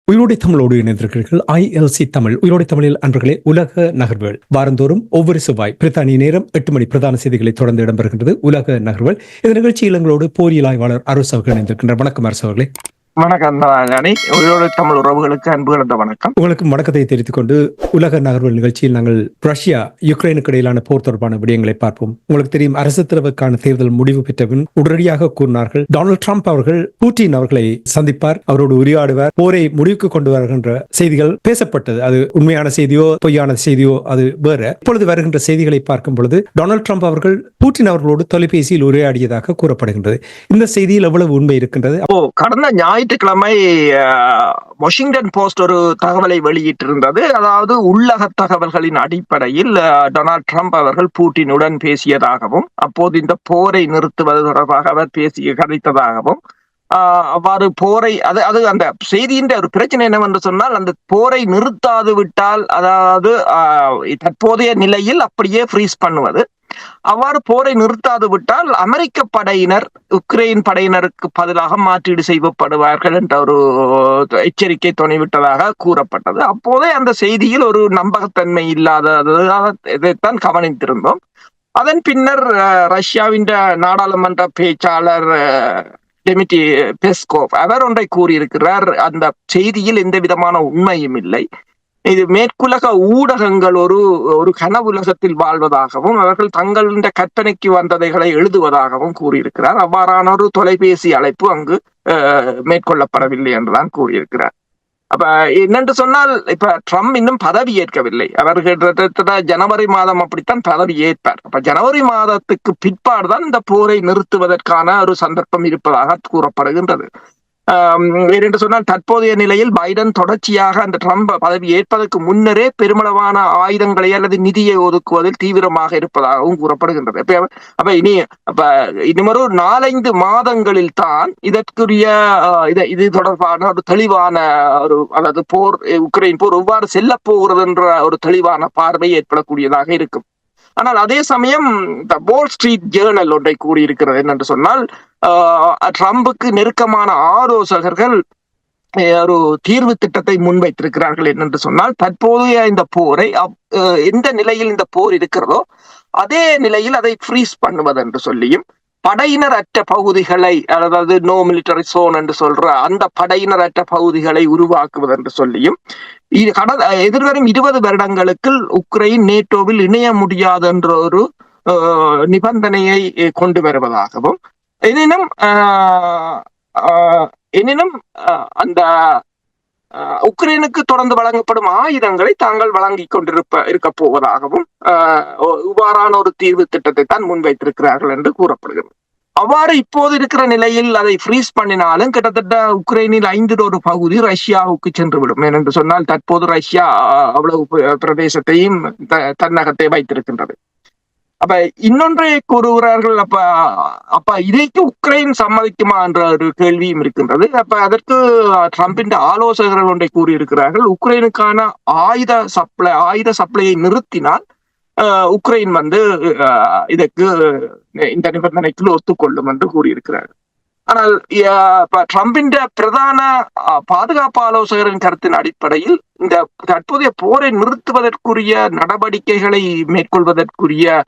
உயிரோடை தமிழோடு இணைந்திருக்கிறீர்கள். ILC தமிழ் உயிரோடை தமிழில் அன்பர்களே, உலக நகர்வுகள் வாரந்தோறும் ஒவ்வொரு செவ்வாய் பிரித்தானிய நேரம் 8 மணி பிரதான செய்திகளை தொடர்ந்து இடம்பெறுகின்றது. உலக நகர்வுகள் இந்த நிகழ்ச்சியில் எங்களோடு போரியல் ஆய்வாளர் அரசு அவர்கள் இணைந்திருக்கின்றனர். வணக்கம் அரசு அவர்களே. வணக்கம் உயிரோடு தமிழ் உறவுகளுக்கு அன்பு கலந்த வணக்கம். உங்களுக்கு வணக்கத்தை தெரிவித்துக் கொண்டு உலக நகர்வுகள் நிகழ்ச்சியில் நாங்கள் ரஷ்யா யுக்ரைனுக்கு இடையிலான போர் தொடர்பான விடயங்களை பார்ப்போம். உங்களுக்கு தெரியும், அரசு தலைவருக்கான தேர்தல் முடிவு பெற்ற பின் உடனடியாக கூறினார்கள் டொனால்ட் ட்ரம்ப் அவர்கள் புட்டின் அவர்களை சந்திப்பார், அவரோடு உரையாடுவார், போரை முடிவுக்கு கொண்டு வருகின்ற செய்திகள் பேசப்பட்டது. அது உண்மையான செய்தியோ பொய்யான செய்தியோ அது வேற. இப்பொழுது வருகின்ற செய்திகளை பார்க்கும் பொழுது டொனால்ட் ட்ரம்ப் அவர்கள் புட்டின் அவர்களோடு தொலைபேசியில் உரையாடியதாக கூறப்படுகின்றது. இந்த செய்தியில் எவ்வளவு உண்மை இருக்கின்றது? கடந்த ஞாயிற்றுக்கிழமை வாஷிங்டன் போஸ்ட் ஒரு தகவலை வெளியிட்டிருந்தது. அதாவது உள்ளக தகவல்களின் அடிப்படையில் டொனால்ட் ட்ரம்ப் அவர்கள் பூட்டினுடன் பேசியதாகவும், அப்போது இந்த போரை நிறுத்துவது தொடர்பாக அவர் கதைத்ததாகவும், அவ்வாறு போரை அது அந்த செய்தியின் ஒரு பிரச்சனை என்னவென்று சொன்னால், அந்த போரை நிறுத்தாது விட்டால், அதாவது தற்போதைய நிலையில் அப்படியே ஃப்ரீஸ் பண்ணுவது, அவ்வாறு போரை நிறுத்தாது விட்டால் அமெரிக்க படையினர் உக்ரைன் படையினருக்கு பதிலாக மாற்றீடு செய்யப்படுவார்கள் என்ற ஒரு எச்சரிக்கை துணிவிட்டதாக கூறப்பட்டது. அப்போதே அந்த செய்தியில் ஒரு நம்பகத்தன்மை இல்லாததைத்தான் கவனித்திருந்தோம். அதன் பின்னர் ரஷ்யாவின் நாடாளுமன்ற பேச்சாளர் டிமிட்ரி பெஸ்கோவ் அவர் ஒன்றை கூறியிருக்கிறார். அந்த செய்தியில் எந்த விதமான உண்மையும் இல்லை, இது மேற்குலக ஊடகங்கள் ஒரு கனவுலகத்தில் வாழ்வதாகவும் அவர்கள் தங்களின் கற்பனைக்கு வந்ததைகளை எழுதுவதாகவும் கூறியிருக்கிறார். அவ்வாறான ஒரு தொலைபேசி அழைப்பு அங்கு மேற்கொள்ளப்படவில்லை என்றுதான் கூறியிருக்கிறார். அப்ப என்னென்று சொன்னால், இப்ப ட்ரம்ப் இன்னும் பதவி ஏற்கவில்லை. அவர்கள் ஜனவரி மாதம் அப்படித்தான் பதவி ஏற்பார். அப்ப ஜனவரி மாதத்துக்கு பிற்பாடுதான் இந்த போரை நிறுத்துவதற்கான ஒரு சந்தர்ப்பம் இருப்பதாக கூறப்படுகின்றது. என்று சொன்னால், தற்போதைய நிலையில் பைடன் தொடர்ச்சியாக அந்த ட்ரம்ப் பதவி ஏற்பதற்கு முன்னரே பெருமளவான ஆயுதங்களை அல்லது நிதியை ஒதுக்குவதில் தீவிரமாக இருப்பதாகவும் கூறப்படுகின்றது. அப்ப இன்னும் ஒரு 4-5 மாதங்களில் தான் இதற்குரிய இது தொடர்பான ஒரு தெளிவான அதாவது போர், உக்ரைன் போர் எவ்வாறு செல்ல போகிறது என்ற ஒரு தெளிவான பார்வை ஏற்படக்கூடியதாக இருக்கும். ஆனால் அதே சமயம் த வால் ஸ்ட்ரீட் ஜேர்னல் ஒன்றை கூறியிருக்கிறது. என்னென்று சொன்னால், ட்ரம்புக்கு நெருக்கமான ஆலோசகர்கள் ஒரு தீர்வு திட்டத்தை முன்வைத்திருக்கிறார்கள். என்னென்று சொன்னால், தற்போதைய இந்த போரை எந்த நிலையில் இந்த போர் இருக்கிறதோ அதே நிலையில் அதை ஃப்ரீஸ் பண்ணுவது என்று சொல்லியும், படையினர் அற்ற பகுதிகளை, அதாவது நோ மிலிட்டரி சோன் என்று சொல்ற அந்த படையினர் அற்ற பகுதிகளை உருவாக்குவது என்று சொல்லியும், எதிர்வரும் 20 வருடங்களுக்கு உக்ரைன் நேட்டோவில் இணைய முடியாது என்ற ஒரு நிபந்தனையை கொண்டு வருவதாகவும், எனினும் அந்த உக்ரைனுக்கு தொடர்ந்து வழங்கப்படும் ஆயுதங்களை தாங்கள் வழங்கி இருக்க போவதாகவும் இவ்வாறான ஒரு தீர்வு திட்டத்தை தான் முன்வைத்திருக்கிறார்கள் என்று கூறப்படுகிறது. அவ்வாறு இப்போது இருக்கிற நிலையில் அதை ஃப்ரீஸ் பண்ணினாலும் கிட்டத்தட்ட உக்ரைனில் 5 பகுதி ரஷ்யாவுக்கு சென்றுவிடும். ஏனென்று சொன்னால், தற்போது ரஷ்யா அவ்வளவு பிரதேசத்தையும் தன்னகத்தை வைத்திருக்கின்றது. அப்ப இன்னொன்றை கூறுகிறார்கள். அப்ப இதைக்கு உக்ரைன் சம்மதிக்குமா என்ற ஒரு கேள்வியும் இருக்கின்றது. அப்ப அதற்கு ட்ரம்பின் ஆலோசகர்கள் ஒன்றை கூறியிருக்கிறார்கள். உக்ரைனுக்கான ஆயுத சப்ளையை நிறுத்தினால் உக்ரைன் இதற்கு இந்த நிபந்தனைக்கு ஒத்துக்கொள்ளும் என்று கூறியிருக்கிறார். ஆனால் ட்ரம்பின் பிரதான பாதுகாப்பு ஆலோசகரின் கருத்தின் அடிப்படையில் இந்த தற்போதைய போரை நிறுத்துவதற்குரிய நடவடிக்கைகளை மேற்கொள்வதற்குரிய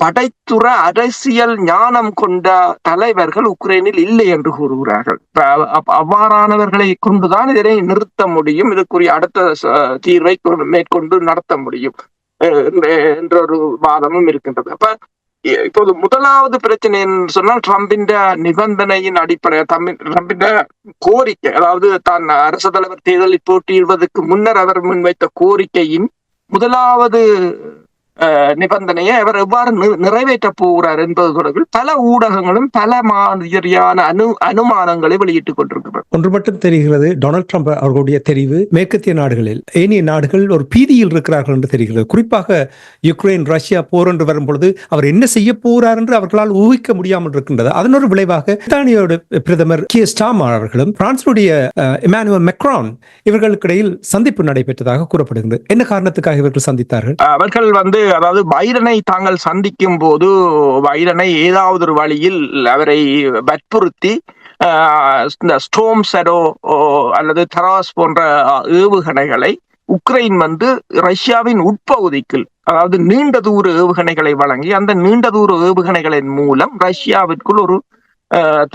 படைத்துற அரசியல் ஞானம் கொண்ட தலைவர்கள் உக்ரைனில் இல்லை என்று கூறுகிறார்கள். அவ்வாறானவர்களை கொண்டுதான் இதனை நிறுத்த முடியும், இதற்குரிய அடுத்த தீர்வை மேற்கொண்டு நடத்த முடியும் என்ற ஒரு வாதமும் இருக்கின்றது. அப்ப இப்போது முதலாவது பிரச்சனை என்று சொன்னால், ட்ரம்பின் நிபந்தனையின் அடிப்படை, ட்ரம்பின் கோரிக்கை, அதாவது தான் அரசு தலைவர் தேர்தலில் போட்டியிடுவதற்கு முன்னர் அவர் முன்வைத்த கோரிக்கையின் முதலாவது நிபந்தனையை அவர் எவ்வாறு நிறைவேற்றப் போகிறார் என்பது தொடர்பில் பல ஊடகங்களும் பல மாதிரியான அனுமானங்களை வெளியிட்டுக் கொண்டிருக்கிறது. ஒன்று மட்டும் தெரிகிறது, டொனால்ட் ட்ரம்ப் அவர்களுடைய தெரிவு மேற்கத்திய நாடுகளில் ஏனைய நாடுகள் ஒரு பீதியில் இருக்கிறார்கள் என்று தெரிகிறது. குறிப்பாக யுக்ரைன் ரஷ்யா போர் என்று வரும்பொழுது அவர் என்ன செய்ய போகிறார் என்று அவர்களால் ஊகிக்க முடியாமல் இருக்கின்றது. அதன் ஒரு விளைவாக பிரித்தானியோட பிரதமர் கியர் ஸ்டார்மர் அவர்களும் பிரான்சுடைய இமானுவேல் மேக்ரான் இவர்களுக்கு இடையில் சந்திப்பு நடைபெற்றதாக கூறப்படுகிறது. என்ன காரணத்துக்காக இவர்கள் சந்தித்தார்கள்? அவர்கள் அதாவது பைடனை தாங்கள் சந்திக்கும் போது பைடனை ஏதாவது ஒரு வழியில் அவரை வற்புறுத்தி இந்த ஸ்டோம் ஷேடோ அல்லது தராஸ் போன்ற ஏவுகணைகளை உக்ரைன் ரஷ்யாவின் உட்பகுதிக்குள், அதாவது நீண்ட தூர ஏவுகணைகளை வழங்கி அந்த நீண்ட தூர ஏவுகணைகளின் மூலம் ரஷ்யாவிற்குள் ஒரு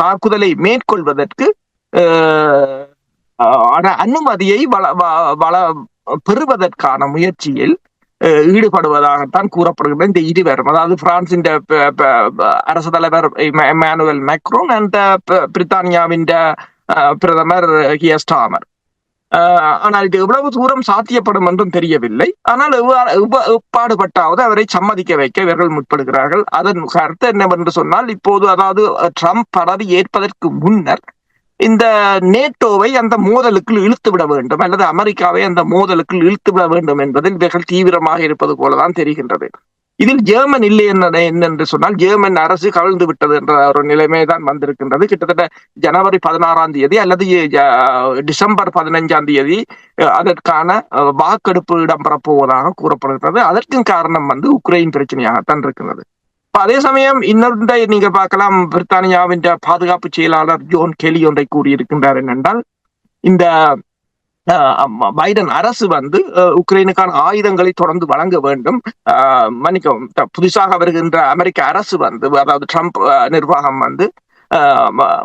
தாக்குதலை மேற்கொள்வதற்கு அனுமதியை பெறுவதற்கான முயற்சியில் ஈடுபடுவதாகத்தான் கூறப்படுகிறது. இந்த இருவரும், அதாவது பிரான்சின் அரசு தலைவர் இமானுவேல் மேக்ரோன் அண்ட் பிரித்தானியாவின் பிரதமர் கியர் ஸ்டார்மர். ஆனால் இது எவ்வளவு தூரம் சாத்தியப்படும் என்றும் தெரியவில்லை. ஆனால் எப்பாடுபட்டாவது அவரை சம்மதிக்க வைக்க இவர்கள் முற்படுகிறார்கள். அதன் கருத்து என்னவென்று சொன்னால், இப்போது அதாவது ட்ரம்ப் பதவி ஏற்பதற்கு முன்னர் இந்த நேட்டோவை அந்த மோதலுக்குள் இழுத்துவிட வேண்டும் அல்லது அமெரிக்காவை அந்த மோதலுக்குள் இழுத்துவிட வேண்டும் என்பதில் இவர்கள் தீவிரமாக இருப்பது போலதான் தெரிகின்றது. இதில் ஜெர்மன் இல்லை என்று சொன்னால் ஜெர்மன் அரசு கவிழ்ந்து விட்டது என்ற ஒரு நிலைமைதான் வந்திருக்கின்றது. கிட்டத்தட்ட ஜனவரி 16 அல்லது டிசம்பர் 15 அதற்கான வாக்கெடுப்பு இடம்பெறப் போவதாக கூறப்படுகிறது. அதற்கு காரணம் உக்ரைன் பிரச்சனையாகத்தான் இருக்கின்றது. அதே சமயம் இன்னொன்றை நீங்க பார்க்கலாம், பிரித்தானியாவின் பாதுகாப்பு செயலாளர் ஜோன் கெலி ஒன்றை கூறியிருக்கின்றார். என்னென்றால், இந்த பைடன் அரசு உக்ரைனுக்கான ஆயுதங்களை தொடர்ந்து வழங்க வேண்டும். மன்னிக்கவும், புதுசாக வருகின்ற அமெரிக்க அரசு அதாவது ட்ரம்ப் நிர்வாகம்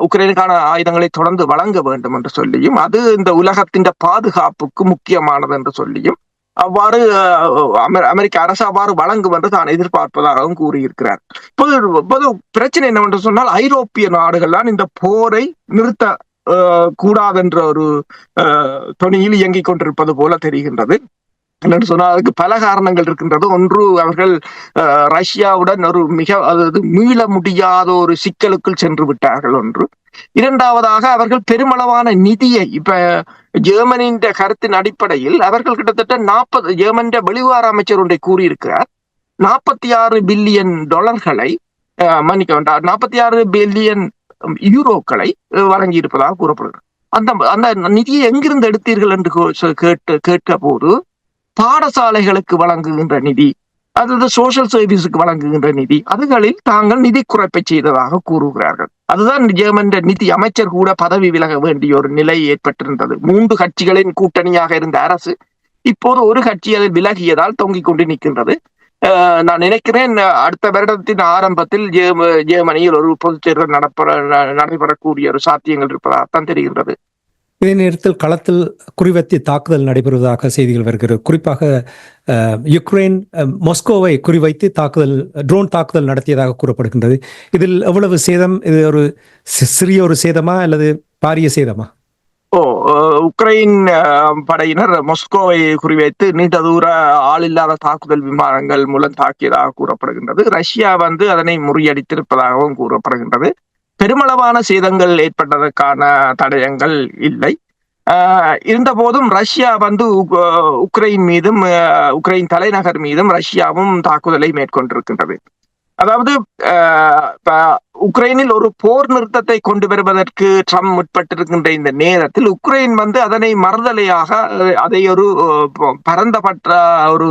உக்ரைனுக்கான ஆயுதங்களை தொடர்ந்து வழங்க வேண்டும் என்று சொல்லியும், அது இந்த உலகத்தின் பாதுகாப்புக்கு முக்கியமானது என்று சொல்லியும், அவ்வாறு அமெரிக்க அரசு அவ்வாறு வழங்கும் என்று தான் எதிர்பார்ப்பதாகவும் கூறியிருக்கிறார். இப்போது பிரச்சனை என்னவென்று சொன்னால், ஐரோப்பிய நாடுகள் தான் இந்த போரை நிறுத்த கூடாதென்ற ஒரு தொனியில் இயங்கிக் கொண்டிருப்பது போல தெரிகின்றது. என்னென்னு சொன்னால், அதுக்கு பல காரணங்கள் இருக்கின்றது. ஒன்று, அவர்கள் ரஷ்யாவுடன் ஒரு மீள முடியாத ஒரு சிக்கலுக்குள் சென்று விட்டார்கள். ஒன்று. இரண்டாவதாக, அவர்கள் பெருமளவான நிதியை, இப்ப ஜெர்மனியின் கருத்தின் அடிப்படையில் அவர்கள் கிட்டத்தட்ட 40, ஜெர்மனிய வெளிவார அமைச்சர் ஒன்றை கூறியிருக்கிறார், $46 பில்லியன் மன்னிக்க 46 பில்லியன் யூரோக்களை வழங்கி இருப்பதாக கூறப்படுகிறது. அந்த நிதியை எங்கிருந்து எடுத்தீர்கள் என்று கேட்க போது, பாடசாலைகளுக்கு வழங்குகின்ற நிதி, அதாவது சோசியல் சர்வீஸுக்கு வழங்குகின்ற நிதி, அதுகளில் தாங்கள் நிதி குறைப்பை செய்ததாக கூறுகிறார்கள். அதுதான் ஜெர்மன் நிதி அமைச்சர் கூட பதவி விலக வேண்டிய ஒரு நிலை ஏற்பட்டிருந்தது. 3 கட்சிகளின் கூட்டணியாக இருந்த அரசு இப்போது ஒரு கட்சி அதில் விலகியதால் தொங்கிக் கொண்டு நிற்கின்றது. நான் நினைக்கிறேன் அடுத்த வருடத்தின் ஆரம்பத்தில் ஜெர்மனியில் ஒரு பொதுத் தேர்தல் நடைபெறக்கூடிய ஒரு சாத்தியங்கள் இருப்பதாகத்தான் தெரிகின்றது. இதே நேரத்தில் களத்தில் குறிவைத்து தாக்குதல் நடைபெறுவதாக செய்திகள் வருகிறது. குறிப்பாக யுக்ரைன் மாஸ்கோவை குறிவைத்து ட்ரோன் தாக்குதல் நடத்தியதாக கூறப்படுகின்றது. இதில் எவ்வளவு சேதம்? இது ஒரு சிறிய ஒரு சேதமா அல்லது பாரிய சேதமா? உக்ரைன் படையினர் மாஸ்கோவை குறிவைத்து நீண்ட தூர ஆளில்லாத தாக்குதல் விமானங்கள் மூலம் தாக்கியதாக கூறப்படுகின்றது. ரஷ்யா அதனை முறியடித்திருப்பதாகவும் கூறப்படுகின்றது. பெருமளவான சேதங்கள் ஏற்பட்டதற்கான தடயங்கள் இல்லை. இருந்த போதும் ரஷ்யா உக்ரைன் மீதும் உக்ரைன் தலைநகர் மீதும் ரஷ்யாவும் தாக்குதலை மேற்கொண்டிருக்கின்றது. அதாவது உக்ரைனில் ஒரு போர் நிறுத்தத்தை கொண்டு வருவதற்கு ட்ரம்ப் முற்பட்டிருக்கின்ற இந்த நேரத்தில் உக்ரைன் அதனை மறுதலையாக அதை ஒரு பரந்தப்பட்ட ஒரு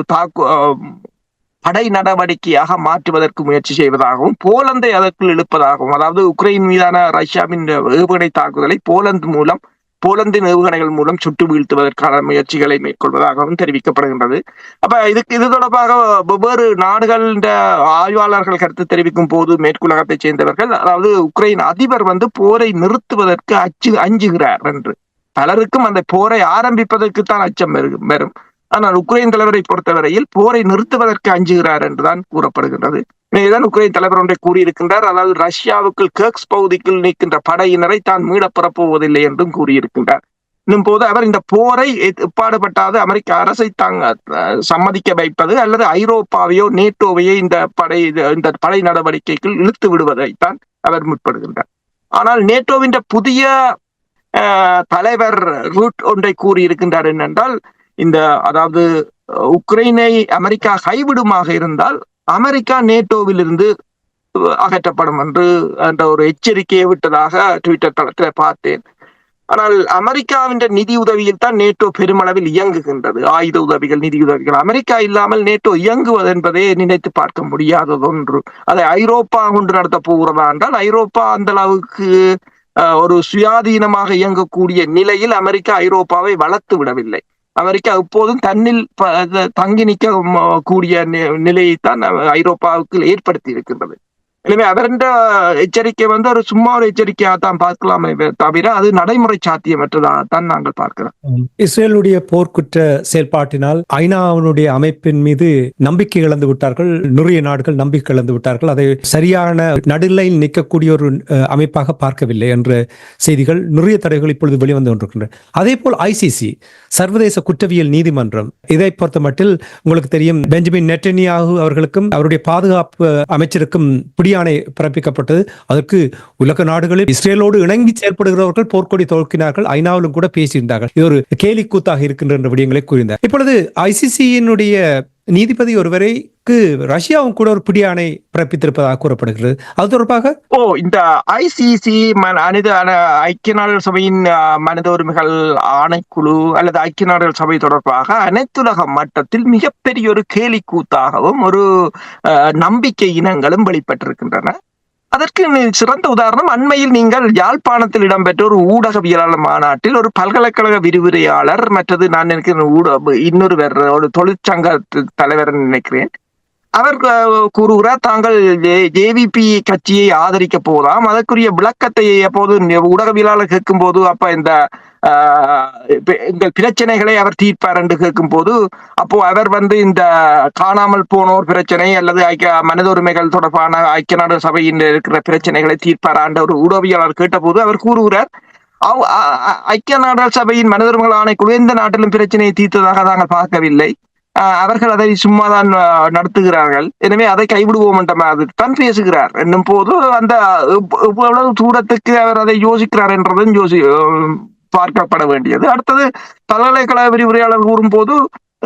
படை நடவடிக்கையாக மாற்றுவதற்கு முயற்சி செய்வதாகவும், போலந்தை அதற்குள் இழுப்பதாகவும், அதாவது உக்ரைன் மீதான ரஷ்யாவின் ஏவுகணை தாக்குதலை போலந்தின் ஏவுகணைகள் மூலம் சுட்டு வீழ்த்துவதற்கான முயற்சிகளை மேற்கொள்வதாகவும் தெரிவிக்கப்படுகின்றது. அப்ப இது தொடர்பாக வெவ்வேறு நாடுகளின் ஆய்வாளர்கள் கருத்து தெரிவிக்கும் போது மேற்குலகத்தைச் சேர்ந்தவர்கள், அதாவது உக்ரைன் அதிபர் போரை நிறுத்துவதற்கு அஞ்சுகிறார் என்று, பலருக்கும் அந்த போரை ஆரம்பிப்பதற்குத்தான் அச்சம் வரும். ஆனால் உக்ரைன் தலைவரை பொறுத்தவரையில் போரை நிறுத்துவதற்கு அஞ்சுகிறார் என்றுதான் கூறப்படுகின்றது. இதேதான் உக்ரைன் தலைவர் ஒன்றை கூறியிருக்கின்றார், அதாவது ரஷ்யாவுக்குள் கர்க்ஸ் பகுதிக்குள் நிற்கின்ற படையினரை தான் மீளப்பெறப் போவதில்லை என்றும் கூறியிருக்கின்றார். போது அவர் இந்த போரை எப்பாடுபட்டாது அமெரிக்க அரசை சம்மதிக்க வைப்பது அல்லது ஐரோப்பாவையோ நேட்டோவையோ இந்த படை நடவடிக்கைகள் இழுத்து விடுவதைத்தான் அவர் முற்படுகின்றார். ஆனால் நேட்டோவின் புதிய தலைவர் ரூட் ஒன்றை கூறியிருக்கின்றார். என்னென்றால் அதாவது உக்ரைனை அமெரிக்கா கைவிடுமாக இருந்தால் அமெரிக்கா நேட்டோவில் இருந்து அகற்றப்படும் என்ற ஒரு எச்சரிக்கையை விட்டதாக ட்விட்டர் தளத்தில் பார்த்தேன். ஆனால் அமெரிக்காவின் நிதி உதவியில் தான் நேட்டோ பெருமளவில் இயங்குகின்றது. ஆயுத உதவிகள், நிதி உதவிகள். அமெரிக்கா இல்லாமல் நேட்டோ இயங்குவது என்பதை நினைத்து பார்க்க முடியாதது ஒன்று. அதை ஐரோப்பா கொண்டு நடத்த போகிறதா என்றால் ஐரோப்பா அந்த அளவுக்கு ஒரு சுயாதீனமாக இயங்கக்கூடிய நிலையில் அமெரிக்கா ஐரோப்பாவை வளர்த்து விடவில்லை. அமெரிக்கா எப்போதும் தன்னில் தங்கி நிற்க கூடிய நிலையைத்தான் ஐரோப்பாவுக்கு ஏற்படுத்தி இருக்கின்றது. எனவே அவருடைய எச்சரிக்கை ஒரு சும்மா ஒரு எச்சரிக்கையாக தான் பார்க்கலாமே தவிர அது நடைமுறை சாத்தியமற்றதாகத்தான் நாங்கள் பார்க்கிறோம். இஸ்ரேலுடைய போர்க்குற்ற செயல்பாட்டினால் ஐநாவினுடைய அமைப்பின் மீது நம்பிக்கை இழந்து விட்டார்கள். நிறைய நாடுகள் நம்பிக்கை இழந்து விட்டார்கள். அதை சரியான நடுநிலையில் நிற்கக்கூடிய ஒரு அமைப்பாக பார்க்கவில்லை என்ற செய்திகள், நிறைய தடைகள் இப்பொழுது வெளிவந்து கொண்டிருக்கின்றன. அதே போல் ஐசிசி, சர்வதேச குற்றவியல் நீதிமன்றம், இதை பொறுத்த மட்டில் உங்களுக்கு தெரியும், பெஞ்சமின் நெட்டன்யாஹு அவர்களுக்கும் அவருடைய பாதுகாப்பு அமைச்சருக்கும் பிடியாணை பிறப்பிக்கப்பட்டது. அதற்கு உலக நாடுகளில் இஸ்ரேலோடு இணங்கி செயல்படுகிறவர்கள் போர்க்கொடி துவக்கினார்கள். ஐநாவிலும் கூட பேசியிருந்தார்கள். இது ஒரு கேலி கூத்தாக இருக்கின்ற விடயங்களை கூறினார். இப்பொழுது ஐசிசியினுடைய நீதிபதி ஒருவரைக்கு ரஷ்யாவும் கூட ஒரு பிடியாணை பிறப்பித்திருப்பதாக கூறப்படுகிறது. அது தொடர்பாக இந்த ஐசிசி ஐக்கிய நாடுகள் சபையின் மனித உரிமைகள் ஆணைக்குழு அல்லது ஐக்கிய நாடுகள் சபை தொடர்பாக அனைத்துலக மட்டத்தில் மிகப்பெரிய ஒரு கேலி கூத்தாகவும் ஒரு நம்பிக்கை இனங்களும் வெளிப்பட்டிருக்கின்றன. அதற்கு சிறந்த உதாரணம், அண்மையில் நீங்கள் யாழ்ப்பாணத்தில் இடம்பெற்ற ஒரு ஊடகவியலாளர் மாநாட்டில் ஒரு பல்கலைக்கழக விரிவுரையாளர், மற்றது நான் நினைக்கிறேன் இன்னொருவர், ஒரு தொழிற்சங்க தலைவர் நினைக்கிறேன், அவர் கூறுகிறார் தாங்கள் ஜேவிபி கட்சியை ஆதரிக்க போதாம். அதற்குரிய விளக்கத்தை எப்போது ஊடகவியலாளர் கேட்கும் போது, அப்ப எங்கள் பிரச்சனைகளை அவர் தீர்ப்பார் என்று கேட்கும் போது, அப்போ அவர் இந்த காணாமல் போனோர் பிரச்சனை அல்லது மனித உரிமைகள் தொடர்பான ஐக்கிய நாடு சபையின் இருக்கிற பிரச்சனைகளை தீர்ப்பார் என்ற ஒரு ஊடகவியலாளர் கேட்டபோது அவர் கூறுகிறார், ஐக்கிய நாடுகள் சபையின் மனித உரிமைகள் ஆணைக்குழு எந்த நாட்டிலும் பிரச்சனையை தீர்த்ததாக நாங்கள் பார்க்கவில்லை. அவர்கள் அதை சும்மாதான் நடத்துகிறார்கள். எனவே அதை கைவிடுவோம் என்ற மாதிரி தான் பேசுகிறார் என்னும் போது எவ்வளவு தூரத்துக்கு அவர் அதை யோசிக்கிறார் என்றதும் பார்க்கப்பட வேண்டியது. அடுத்தது பல்கலைக்கழக விரிவுரையாளர் கூறும் போது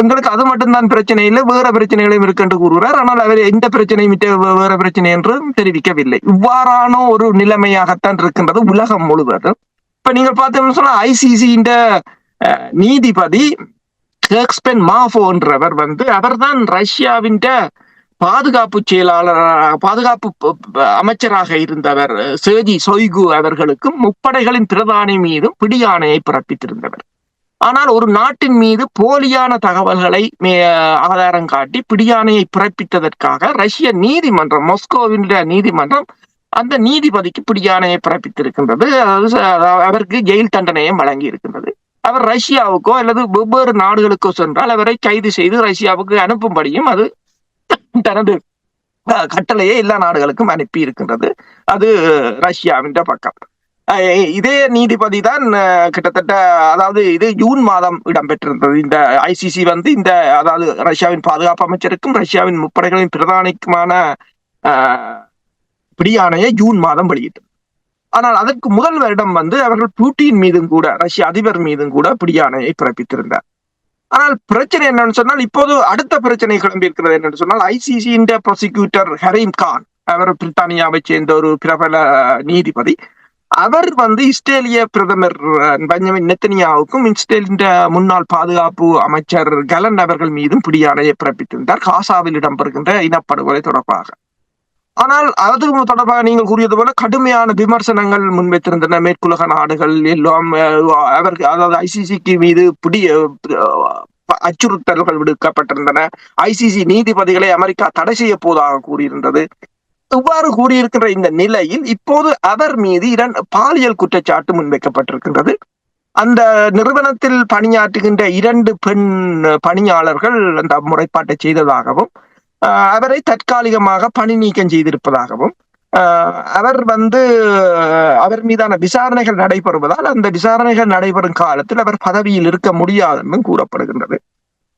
எங்களுக்கு அது மட்டும்தான் பிரச்சனை இல்லை, வேற பிரச்சனைகளையும் இருக்கு என்று கூறுகிறார். ஆனால் அவர் எந்த பிரச்சனையும் வேற பிரச்சனை என்றும் தெரிவிக்கவில்லை. இவ்வாறான ஒரு நிலைமையாகத்தான் இருக்கின்றது உலகம் முழுவதும். இப்ப நீங்கள் பார்த்தோம்னு சொன்னா ஐசிசியின் நீதிபதி ஹெக்ஸ்பென் மாஃபோ என்றவர் அவர்தான் ரஷ்யாவின் பாதுகாப்பு அமைச்சராக இருந்தவர் செர்ஜி சொய்கு அவர்களுக்கும் முப்படைகளின் பிரதானி மீதும் பிடியாணையை பிறப்பித்திருந்தவர். ஆனால் ஒரு நாட்டின் மீது போலியான தகவல்களை ஆதாரம் காட்டி பிடியாணையை பிறப்பித்ததற்காக ரஷ்ய நீதிமன்றம், மாஸ்கோவின் நீதிமன்றம் அந்த நீதிபதிக்கு பிடியாணையை பிறப்பித்திருக்கின்றது. அதாவது அவருக்கு ஜெயில் தண்டனையும் வழங்கி இருக்கின்றது. அவர் ரஷ்யாவுக்கோ அல்லது வெவ்வேறு நாடுகளுக்கோ சென்றால் அவரை கைது செய்து ரஷ்யாவுக்கு அனுப்பும்படியும் அது தனது கட்டளையை எல்லா நாடுகளுக்கும் அனுப்பி இருக்கின்றது. அது ரஷ்யாவின் பக்கம். இதே நீதிபதி தான் கிட்டத்தட்ட, அதாவது இது ஜூன் மாதம் இடம்பெற்றிருந்தது. இந்த ஐசிசி அதாவது ரஷ்யாவின் பாதுகாப்பு அமைச்சருக்கும் ரஷ்யாவின் முப்படைகளின் பிரதானிக்குமான பிடியாணையை ஜூன் மாதம் வெளியிட்டது. ஆனால் அதற்கு முதல் வருடம் அவர்கள் புட்டின் மீதும் கூட, ரஷ்ய அதிபர் மீதும் கூட பிடியாணையை பிறப்பித்திருந்தார். ஆனால் பிரச்சனை என்னன்னு சொன்னால், இப்போது அடுத்த பிரச்சனை கிளம்பி இருக்கிறது என்னன்னு சொன்னால், ஐசிசியின் ப்ராசிக்யூட்டர் ஹரீம் கான், அவர் பிரித்தானியாவை சேர்ந்த ஒரு பிரபல நீதிபதி, அவர் இஸ்ரேலிய பிரதமர் பெஞ்சமின் நெத்தன்யாவுக்கும் இஸ்ரேலின் முன்னாள் பாதுகாப்பு அமைச்சர் கலன் அவர்கள் மீதும் பிடியாணையை பிறப்பித்திருந்தார் காசாவில் இடம்பெறுகின்ற இனப்படுகொலை தொடர்பாக. ஆனால் அது தொடர்பாக நீங்கள் கூறியது போல கடுமையான விமர்சனங்கள் முன்வைத்திருந்தன மேற்குலக நாடுகள் எல்லாம். அதாவது ஐசிசிக்கு மீது அச்சுறுத்தல்கள் விடுக்கப்பட்டிருந்தன. ஐசிசி நீதிபதிகளை அமெரிக்கா தடை செய்ய போவதாக கூறியிருந்தது. இவ்வாறு கூறியிருக்கின்ற இந்த நிலையில் இப்போது அவர் மீது பாலியல் குற்றச்சாட்டு முன்வைக்கப்பட்டிருக்கின்றது. அந்த நிறுவனத்தில் பணியாற்றுகின்ற 2 பெண் பணியாளர்கள் அந்த முறைப்பாட்டை செய்ததாகவும் அவரை தற்காலிகமாக பணி நீக்கம் செய்திருப்பதாகவும் அவர் அவர் மீதான விசாரணைகள் நடைபெறுவதால் அந்த விசாரணைகள் நடைபெறும் காலத்தில் அவர் பதவியில் இருக்க முடியாது என்றும் கூறப்படுகின்றது.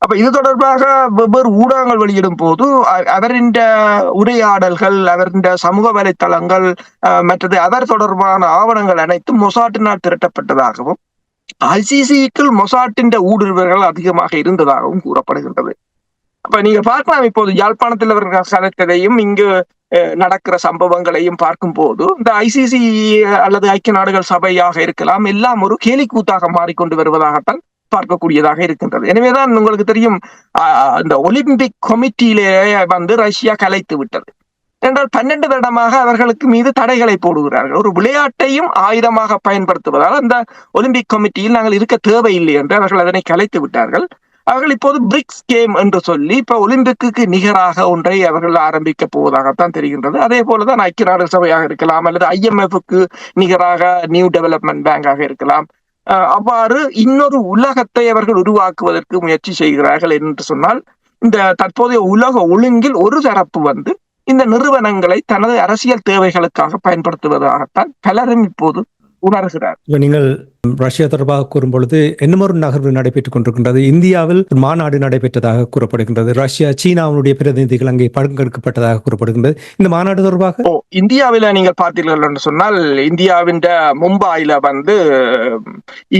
அப்ப இது தொடர்பாக வெவ்வேறு ஊடகங்கள் வெளியிடும் போது அவரின் உரையாடல்கள், அவரின் சமூக வலைத்தளங்கள், மற்றது அவர் தொடர்பான ஆவணங்கள் அனைத்தும் மொசாட்டினால் திரட்டப்பட்டதாகவும், ஐசிசிக்குள் மொசாட்டின் ஊடுருவல்கள் அதிகமாக இருந்ததாகவும் கூறப்படுகின்றது. அப்ப நீங்க பார்க்கலாம், இப்போது யாழ்ப்பாணத்தில் அவர்கள் கலைத்ததையும் இங்கு நடக்கிற சம்பவங்களையும் பார்க்கும் போது இந்த ஐசிசி அல்லது ஐக்கிய நாடுகள் சபையாக இருக்கலாம், எல்லாம் ஒரு கேலிக்கூத்தாக மாறிக்கொண்டு வருவதாகத்தான் பார்க்கக்கூடியதாக இருக்கின்றது. எனவேதான் உங்களுக்கு தெரியும், இந்த ஒலிம்பிக் கமிட்டியிலே ரஷ்யா கலைத்து விட்டது என்றால் 12 வருடமாக அவர்களுக்கு மீது தடைகளை போடுகிறார்கள். ஒரு விளையாட்டையும் ஆயுதமாக பயன்படுத்துவதால் அந்த ஒலிம்பிக் கமிட்டியில் நாங்கள் இருக்க தேவையில்லை என்று அவர்கள் அதனை கலைத்து விட்டார்கள். அவர்கள் இப்போது பிரிக்ஸ் கேம் என்று சொல்லி இப்ப ஒலிம்பிக்கு நிகராக ஒன்றை அவர்கள் ஆரம்பிக்க போவதாகத்தான் தெரிகின்றது. அதே போலதான் ஐக்கிய நாடுகள் சபையாக இருக்கலாம், அல்லது IMF-க்கு நிகராக நியூ டெவலப்மெண்ட் பேங்காக இருக்கலாம். அவ்வாறு இன்னொரு உலகத்தை அவர்கள் உருவாக்குவதற்கு முயற்சி செய்கிறார்கள் என்று சொன்னால், இந்த தற்போதைய உலக ஒழுங்கில் ஒரு தரப்பு இந்த நிறுவனங்களை தனது அரசியல் தேவைகளுக்காக பயன்படுத்துவதாகத்தான் பலரும் இப்போது உணர்கிறார். நீங்கள் ரஷ்யா தொடர்பாக கூறும் பொழுது இன்னமொரு நகர்வு நடைபெற்றுக் கொண்டிருக்கின்றது. இந்தியாவில் மாநாடு நடைபெற்றதாக கூறப்படுகின்றது. ரஷ்யா, சீனாவுடைய பிரதிநிதிகள் அங்கே பங்கெடுக்கப்பட்டதாக கூறப்படுகின்றது. இந்த மாநாடு தொடர்பாக இந்தியாவில நீங்கள் பார்த்தீர்கள் என்று சொன்னால், இந்தியாவின் மும்பாயில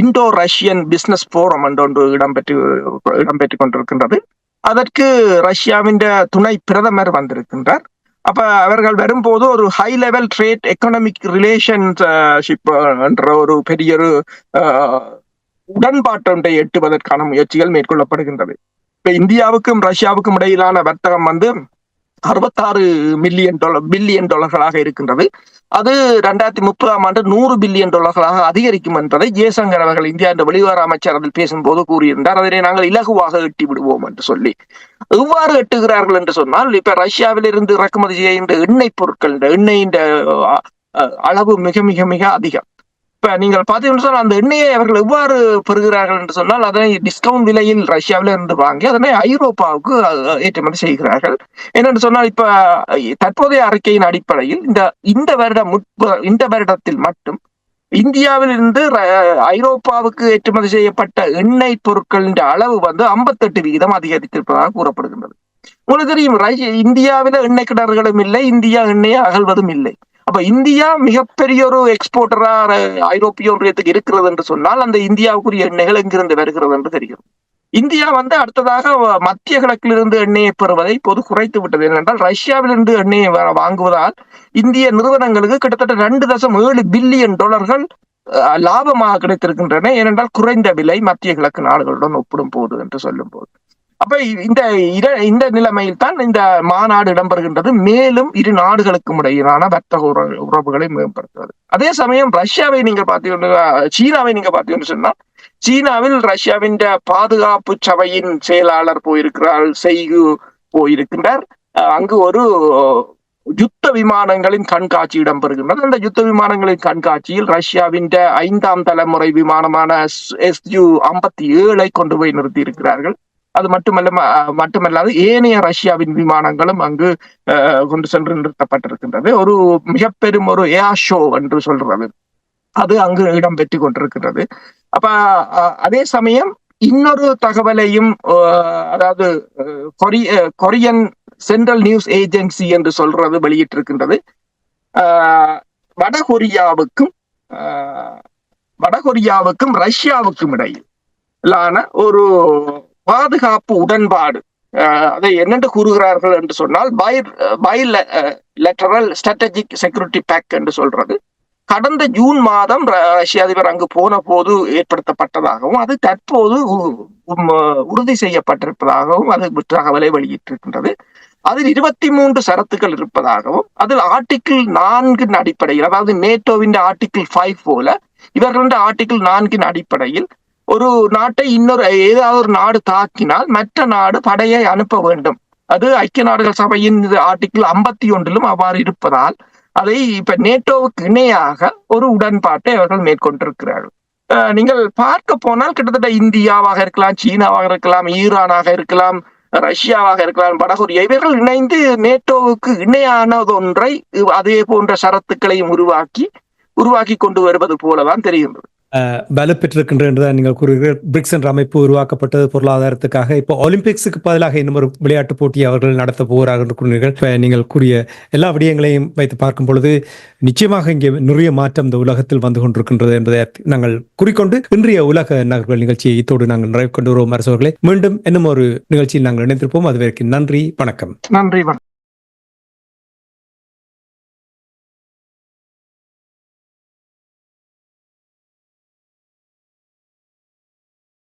இந்தோ ரஷ்யன் பிசினஸ் போரம் என்று ஒன்று இடம்பெற்றுக் கொண்டிருக்கின்றது. அதற்கு ரஷ்யாவின் துணை பிரதமர் வந்திருக்கின்றார். அப்ப அவர்கள் வரும்போது ஒரு high level trade economic relationship என்ற ஒரு பெரிய ஒரு உடன்பாட்டை எட்டுவதற்கான முயற்சிகள் மேற்கொள்ளப்படுகின்றது. இப்ப இந்தியாவுக்கும் ரஷ்யாவுக்கும் இடையிலான வர்த்தகம் 66 பில்லியன் டாலர்களாக இருக்கின்றது. அது 2030ஆம் ஆண்டு $100 பில்லியன் அதிகரிக்கும் என்பதை ஜெய்சங்கர் அவர்கள், இந்தியா என்ற வெளிவார அமைச்சர், அதில் பேசும்போது கூறியிருந்தார். அதனை நாங்கள் இலகுவாக எட்டி விடுவோம் என்று சொல்லி. எவ்வாறு எட்டுகிறார்கள் என்று சொன்னால், இப்ப ரஷ்யாவில் இருந்து இறக்குமதி செய்கின்ற எண்ணெய் பொருட்கள், எண்ணெயின் அளவு மிக மிக மிக அதிகம். இப்ப நீங்கள் பார்த்தீங்கன்னு சொன்னால், அந்த எண்ணெயை அவர்கள் எவ்வாறு பெறுகிறார்கள் என்று சொன்னால், அதனை டிஸ்கவுண்ட் விலையில் ரஷ்யாவில இருந்து வாங்கி அதனை ஐரோப்பாவுக்கு ஏற்றுமதி செய்கிறார்கள். என்னென்று சொன்னால், இப்ப தற்போதைய அறிக்கையின் அடிப்படையில் இந்த வருடத்தில் மட்டும் இந்தியாவில் இருந்து ஐரோப்பாவுக்கு ஏற்றுமதி செய்யப்பட்ட எண்ணெய் பொருட்களின் அளவு 58% அதிகரித்திருப்பதாக கூறப்படுகின்றது. உங்களுக்கு தெரியும், இந்தியாவில எண்ணெய் கிணறுகளும் இல்லை, இந்தியா எண்ணெயை அகழ்வதும் இல்லை. அப்ப இந்தியா மிகப்பெரிய ஒரு எக்ஸ்போர்ட்டரா ஐரோப்பிய ஒன்றியத்துக்கு இருக்கிறது என்று சொன்னால், அந்த இந்தியாவுக்குரிய எண்ணெய்கள் எங்கிருந்து வருகிறது என்று தெரிகிறது. இந்தியா அடுத்ததாக மத்திய கிழக்கிலிருந்து எண்ணெயை பெறுவதை இப்போது குறைத்து விட்டது. ஏனென்றால் ரஷ்யாவிலிருந்து எண்ணெயை வாங்குவதால் இந்திய நிறுவனங்களுக்கு கிட்டத்தட்ட $2.7 பில்லியன் லாபமாக கிடைத்திருக்கின்றன. ஏனென்றால் குறைந்த விலை மத்திய கிழக்கு நாடுகளுடன் ஒப்பிடும் போது என்று சொல்லும் போது. அப்ப இந்த நிலைமையில் தான் இந்த மாநாடு இடம்பெறுகின்றது. மேலும் இரு நாடுகளுக்கும் இடையிலான வர்த்தக உறவுகளை மேம்படுத்துவது. அதே சமயம் ரஷ்யாவை நீங்க பார்த்தீங்கன்னா, சீனாவை நீங்க பார்த்தீங்கன்னு சொன்னா, சீனாவில் ரஷ்யாவின் பாதுகாப்பு சபையின் செயலாளர் போயிருக்கிறார், செய்கு போயிருக்கின்றார். அங்கு ஒரு யுத்த விமானங்களின் கண்காட்சி இடம்பெறுகின்றது. அந்த யுத்த விமானங்களின் கண்காட்சியில் ரஷ்யாவின் 5ஆம் தலைமுறை விமானமான Su-57 கொண்டு போய் நிறுத்தி இருக்கிறார்கள். அது மட்டுமல்லாது ஏனைய ரஷ்யாவின் விமானங்களும் அங்கு கொண்டு சென்று நிறுத்தப்பட்டிருக்கின்றது. ஒரு மிக பெரும் ஒரு ஏர் ஷோ என்று சொல்றது அது அங்கு இடம்பெற்றுக் கொண்டிருக்கின்றது. அப்ப அதே சமயம் இன்னொரு தகவலையும், அதாவது கொரியன் சென்ட்ரல் நியூஸ் ஏஜென்சி என்று சொல்றது வெளியிட்டிருக்கின்றது. வடகொரியாவுக்கும் ரஷ்யாவுக்கும் இடையிலான ஒரு பாதுகாப்பு உடன்பாடு, அதை என்னென்று கூறுகிறார்கள் என்று சொன்னால், பைலேட்டரல் ஸ்ட்ராட்டஜிக் செக்யூரிட்டி பேக் என்று சொல்றது கடந்த ஜூன் மாதம் ரஷ்ய அதிபர் அங்கு போன போது ஏற்படுத்தப்பட்டதாகவும், அது தற்போது உறுதி செய்யப்பட்டிருப்பதாகவும் அது தகவலை வெளியிட்டிருக்கின்றது. அதில் 23 ஷரத்துக்கள் இருப்பதாகவும், அதில் ஆர்டிகிள் 4 அடிப்படையில், அதாவது நேட்டோவின் ஆர்டிகிள் 5 போல இவர்கள ஆர்டிகிள் 4 அடிப்படையில் ஒரு நாட்டை ஏதாவது ஒரு நாடு தாக்கினால் மற்ற நாடு படையை அனுப்ப வேண்டும். அது ஐக்கிய நாடுகள் சபையின் ஆர்டிகிள் 51 அவ்வாறு இருப்பதால் அதை இப்ப நேட்டோவுக்கு இணையாக ஒரு உடன்பாட்டை அவர்கள் மேற்கொண்டிருக்கிறார்கள். நீங்கள் பார்க்க போனால் கிட்டத்தட்ட இந்தியாவாக இருக்கலாம், சீனாவாக இருக்கலாம், ஈரானாக இருக்கலாம், ரஷ்யாவாக இருக்கலாம், வடகொரியா, இவர்கள் இணைந்து நேட்டோவுக்கு இணையானதொன்றை அதே போன்ற ஷரத்துக்களையும் உருவாக்கி கொண்டு வருவது போலதான் தெரிகின்றது. வலுப்பெற்றிருக்கின்ற என்றுதான் நீங்கள் கூறுகிறீர்கள். பிரிக்ஸ் என்ற அமைப்பு உருவாக்கப்பட்டது பொருளாதாரத்துக்காக. இப்போ ஒலிம்பிக்ஸுக்கு பதிலாக இன்னும் ஒரு விளையாட்டு போட்டி அவர்கள் நடத்த போகிறார்கள் என்று கூறுகிறீர்கள். இப்ப நீங்கள் கூறிய எல்லா விடயங்களையும் வைத்து பார்க்கும் பொழுது நிச்சயமாக இங்கே நிறைய மாற்றம் இந்த உலகத்தில் வந்து கொண்டிருக்கின்றது என்பதை நாங்கள் குறிக்கொண்டு இன்றைய உலக நகர்வுகள் நிகழ்ச்சியை இத்தோடு நாங்கள் நிறைவு கொண்டு வருவோம். அரசவர்களே, மீண்டும் இன்னும் ஒரு நிகழ்ச்சியில் நாங்கள் இணைந்திருப்போம். அதுவரைக்கும் நன்றி, வணக்கம். நன்றி, வணக்கம்.